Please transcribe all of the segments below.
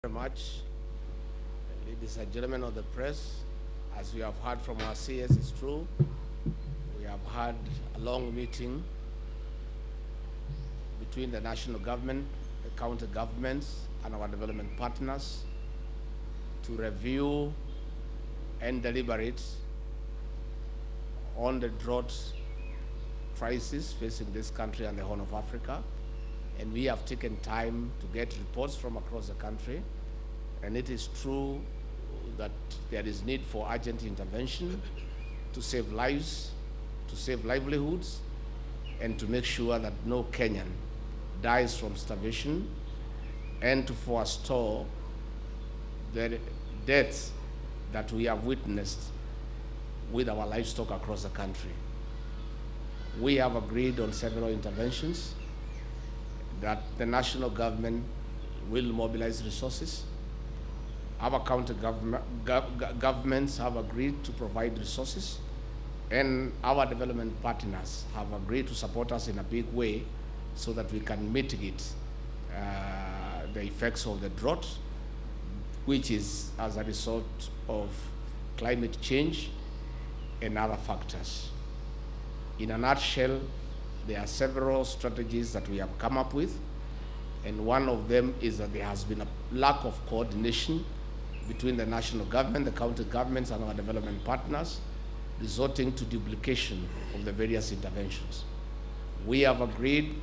Very much, ladies and gentlemen of the press. As we have heard from our CS, it's true. We have had a long meeting between the national government, the county governments, and our development partners to review and deliberate on the drought crisis facing this country and the Horn of Africa. And we have taken time to get reports from across the country. And it is true that there is need for urgent intervention to save lives, to save livelihoods, and to make sure that no Kenyan dies from starvation, and to forestall the deaths that we have witnessed with our livestock across the country. We have agreed on several interventions that the national government will mobilize resources. Our county governments have agreed to provide resources, and our development partners have agreed to support us in a big way so that we can mitigate the effects of the drought, which is as a result of climate change and other factors. In a nutshell, there are several strategies that we have come up with, and one of them is that there has been a lack of coordination between the national government, the county governments, and our development partners, resulting to duplication of the various interventions. We have agreed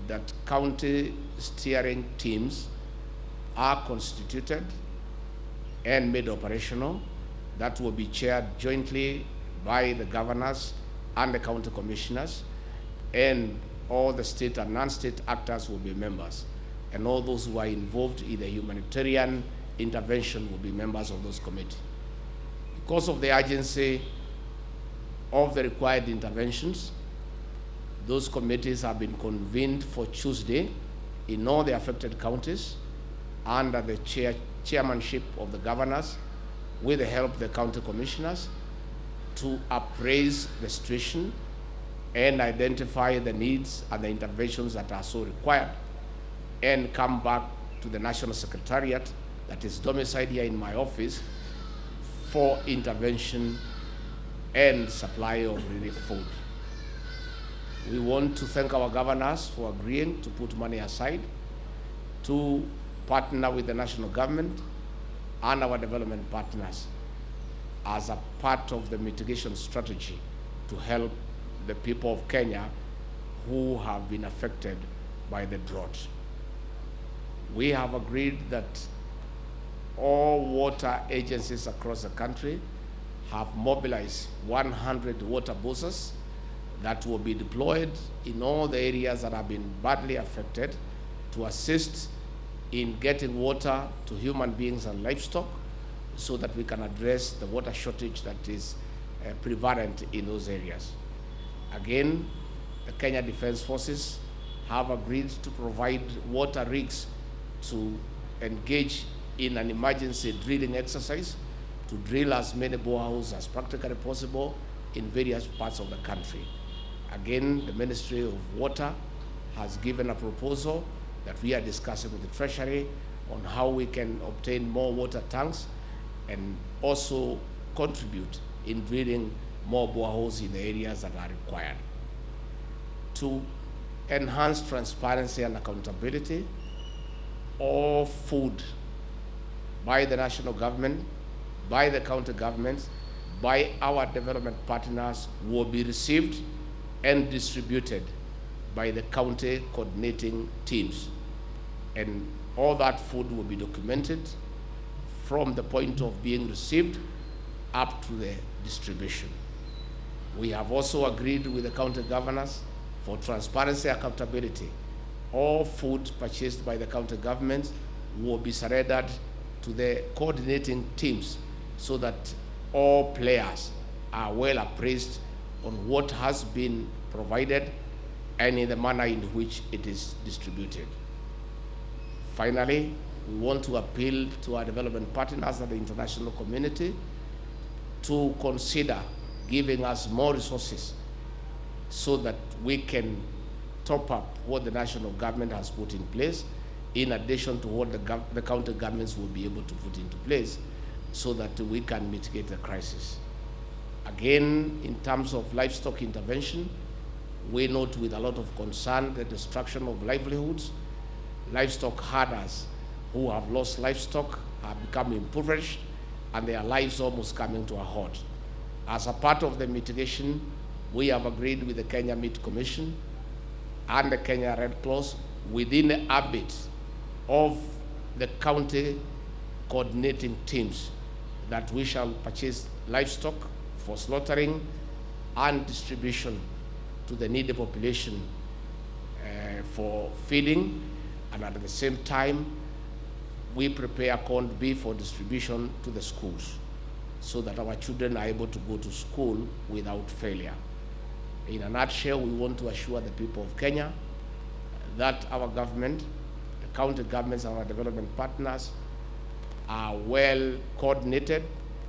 that county steering teams are constituted and made operational. That will be chaired jointly by the governors and the county commissioners, and all the state and non-state actors will be members, and all those who are involved in the humanitarian intervention will be members of those committees. Because of the urgency of the required interventions, those committees have been convened for Tuesday in all the affected counties under the chairmanship of the governors, with the help of the county commissioners, to appraise the situation and identify the needs and the interventions that are so required, and come back to the National Secretariat that is domiciled here in my office for intervention and supply of relief food. We want to thank our governors for agreeing to put money aside to partner with the national government and our development partners as a part of the mitigation strategy to help the people of Kenya who have been affected by the drought. We have agreed that all water agencies across the country have mobilized 100 water buses that will be deployed in all the areas that have been badly affected to assist in getting water to human beings and livestock, so that we can address the water shortage that is prevalent in those areas. Again, the Kenya Defense Forces have agreed to provide water rigs to engage in an emergency drilling exercise to drill as many boreholes as practically possible in various parts of the country. Again, the Ministry of Water has given a proposal that we are discussing with the Treasury on how we can obtain more water tanks and also contribute in drilling more boreholes in the areas that are required. To enhance transparency and accountability, all food by the national government, by the county governments, by our development partners will be received and distributed by the county coordinating teams. And all that food will be documented from the point of being received up to the distribution. We have also agreed with the county governors for transparency and accountability. All food purchased by the county governments will be surrendered to the coordinating teams so that all players are well appraised on what has been provided and in the manner in which it is distributed. Finally, we want to appeal to our development partners and the international community to consider giving us more resources so that we can top up what the national government has put in place in addition to what the county governments will be able to put into place so that we can mitigate the crisis. Again, in terms of livestock intervention, we note with a lot of concern the destruction of livelihoods. Livestock herders who have lost livestock have become impoverished and their lives almost coming to a halt. As a part of the mitigation, we have agreed with the Kenya Meat Commission and the Kenya Red Cross within the ambit of the county coordinating teams that we shall purchase livestock for slaughtering and distribution to the needy population for feeding, and at the same time, we prepare corned beef for distribution to the schools so that our children are able to go to school without failure. In a nutshell, we want to assure the people of Kenya that our government, the county governments and our development partners are well coordinated,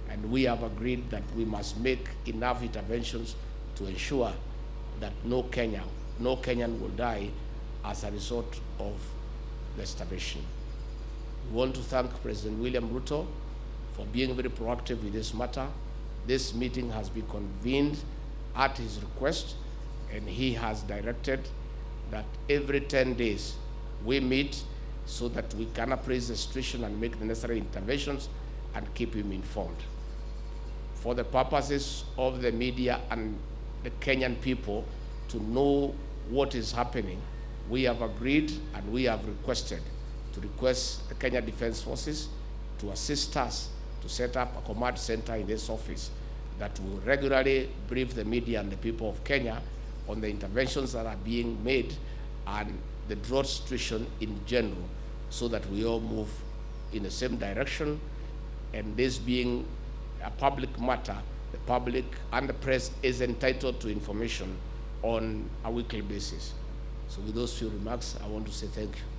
and we have agreed that we must make enough interventions to ensure that no Kenyan will die as a result of the starvation. We want to thank President William Ruto for being very proactive with this matter. This meeting has been convened at his request, and he has directed that every 10 days we meet so that we can appraise the situation and make the necessary interventions and keep him informed. For the purposes of the media and the Kenyan people to know what is happening, we have agreed and we have requested the Kenya Defense Forces to assist us to set up a command center in this office that will regularly brief the media and the people of Kenya on the interventions that are being made and the drought situation in general, so that we all move in the same direction. And this being a public matter, the public and the press is entitled to information on a weekly basis. So with those few remarks, I want to say thank you.